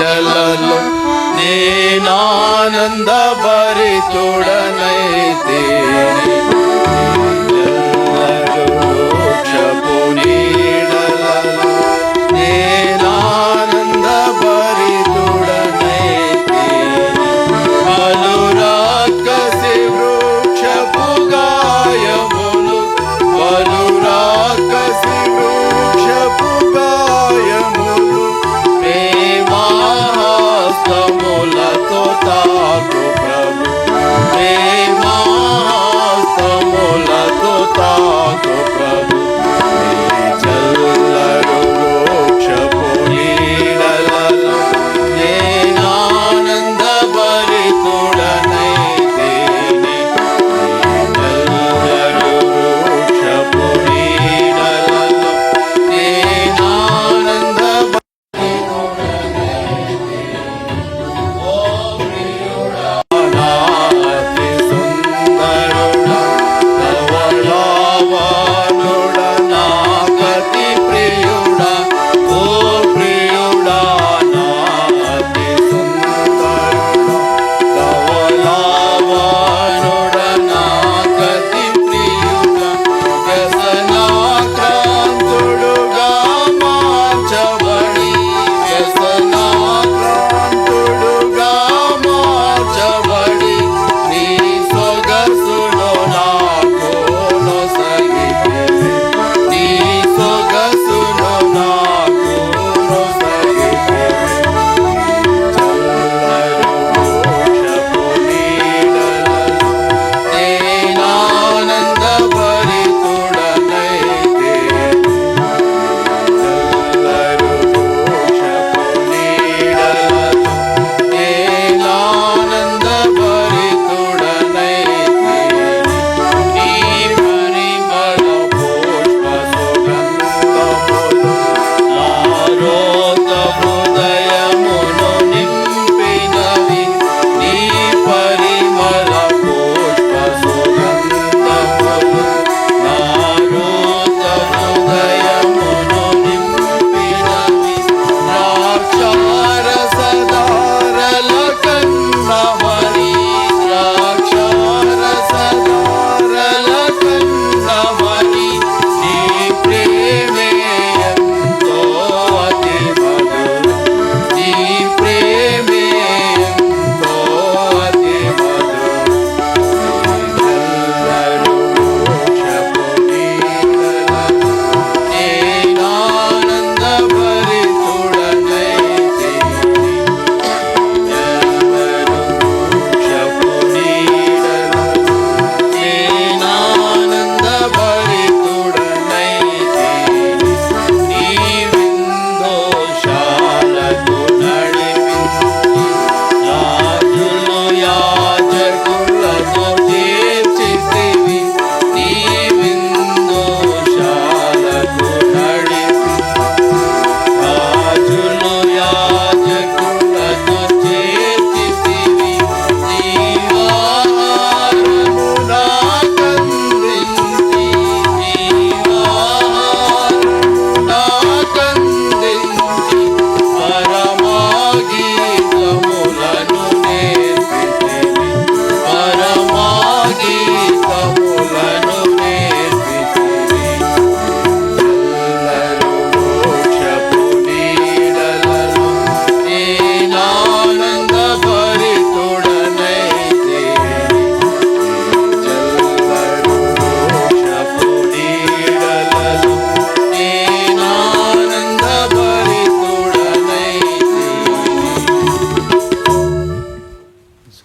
నీడలలో నేనానంద భరితుడనైతే వృక్షపు నీడలలో నేనానంద భరితుడనైతే పలురాకసి వృక్షపు గాయములు పలురాకసి వృక్షపు గాయములు ప్రేమాస్తములతో తాకు ప్రభు ప్రేమాస్తములతో తాకు ప్రభు చల్లరు వృక్షపు నీడలలో నేనానంద భరితుడనైతే చల్లరు వృక్షపు నీడలలో నేనానంద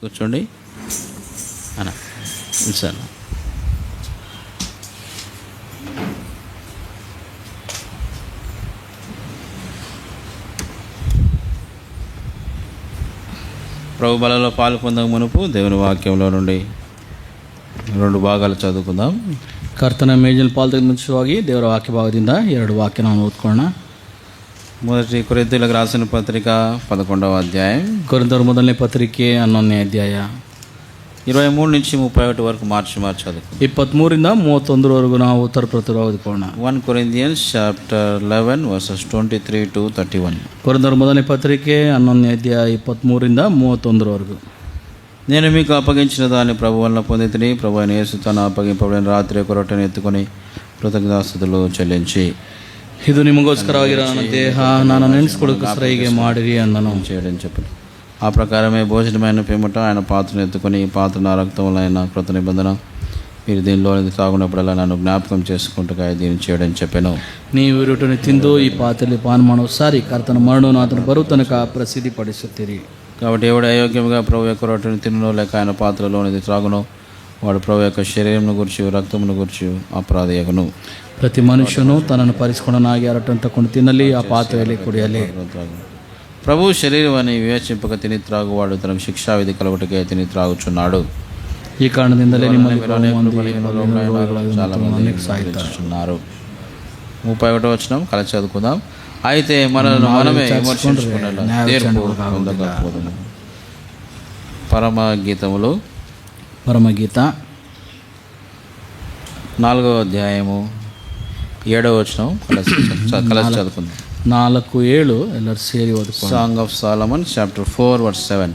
కూర్చోండి అన్న సార్. ప్రభు బలలో పాలు పొందక మునుపు దేవుని వాక్యంలో నుండి 2 ಭಾಗಗಳು ಚದುವುದಾಂ. ಕರ್ತನ ಮೇಜಿನ ಪಾಲು ಮುಂಚೆವಾಗಿ ದೇವರ ವಾಕ್ಯ ಭಾಗದಿಂದ 2 ವಾಕ್ಯ ನಾವು ಓದ್ಕೊಳ್ಳೋಣ. మొదటి కొరింథీయులకు రాసిన పత్రిక 11వ అధ్యాయం. కొరింథీయుల మొదలనే పత్రిಕೆ 11ನೇ అధ్యాయ. 23 నుంచి 31 వరకు మార్చి చదువుకుందాం. 23ರಿಂದ 31ವರೆಗೂ ನಾವು ಉತ್ತರ ಪ್ರತಿ ಓದಿಕೊಳ್ಳೋಣ. 1 Corinthians chapter 11 verses 23 to 31. ಕೊರಿಂಥರ ಮೊದಲನೇ ಪತ್ರಿಕೆ 11ನೇ ಅಧ್ಯಾಯ 23ರಿಂದ 31ವರೆಗೂ. నేను మీకు అప్పగించిన దాన్ని ప్రభు వలన పొందితిని. ప్రభు అయిన యేసు తన అప్పగింపబడిన రాత్రి ఒక రొట్టెను ఎత్తుకొని కృతజ్ఞతాస్తుతులు చెల్లించి, ಇದು ನಿಮಗೋಸ್ಕರವಾಗಿರೋ ನನ್ನ ದೇಹ, ನಾನು ನೆನೆಸ್ಕೊಳ್ಳೋಕ್ಕೋಸ್ಕರ ಹೀಗೆ ಮಾಡಿರಿ ಅಂದನು. చేయడం చెప్పారు. ఆ ప్రకారమే భోజనమైన పిమ్మట ఆయన పాత్రను ఎత్తుకొని, ఈ పాత్ర నా రక్తంలో అయిన కృత నిబంధన, మీరు దీనిలో తాగునప్పుడల్లా నన్ను జ్ఞాపకం చేసుకుంటూ దీన్ని చేయడం చెప్పాను. ನೀವು ರೊಟ್ಟೆಯನ್ನು ತಿಂದು ಈ ಪಾತ್ರೆಯಲ್ಲಿ ಪಾನ ಮಾಡೋ ಸಾರಿ ಕರ್ತನ ಮರಣವನ್ನು ಆತನ ಬರೋ ತನಕ ಪ್ರಸಿದ್ಧಿಪಡಿಸುತ್ತೀರಿ. కాబట్టి ఎవడు అయోగ్యంగా ప్రభు యొక్క రొట్టెను తిననో లేక ఆయన పాత్రలోనిది త్రాగునో వాడు ప్రభు యొక్క శరీరమును గురించి రక్తమును గురించి అపరాధియగును. ಪ್ರತಿ ಮನುಷ್ಯನು ತನ್ನನ್ನು ಪರಿಸ್ಕೊಂಡನಾಗಿ ಆ ರೊಟ್ಟೆಯನ್ನು ತಕೊಂಡು ತಿನ್ನಲಿ, ಆ ಪಾತ್ರೆಯಲ್ಲಿ ಕುಡಿಯಲಿ. ప్రభు శరీరమని వివేచింపక తిని త్రాగువాడు తనకు శిక్షావిధి కలుగుటకే తిని త్రాగుచున్నాడు. ಈ ಕಾರಣದಿಂದಲೇ ನಿಮ್ಮಲ್ಲಿ చాలా మంది సాయిస్తున్నారు. 31వ వచనం కలిసి చదువుకుందాం. అయితే మనల్ని మనమే విమర్శించుకునేలా తీర్పు పొందకపోదుము. పరమగీతములు పరమగీత 4వ అధ్యాయము 7వ వచనం కలిసి చదువుకుందాం. 4:7 ಎಲ್ಲರೂ ಸೇರಿ ಓದಿಕೊಳ್ಳೋಣ. Song of Solomon chapter 4 verse 7.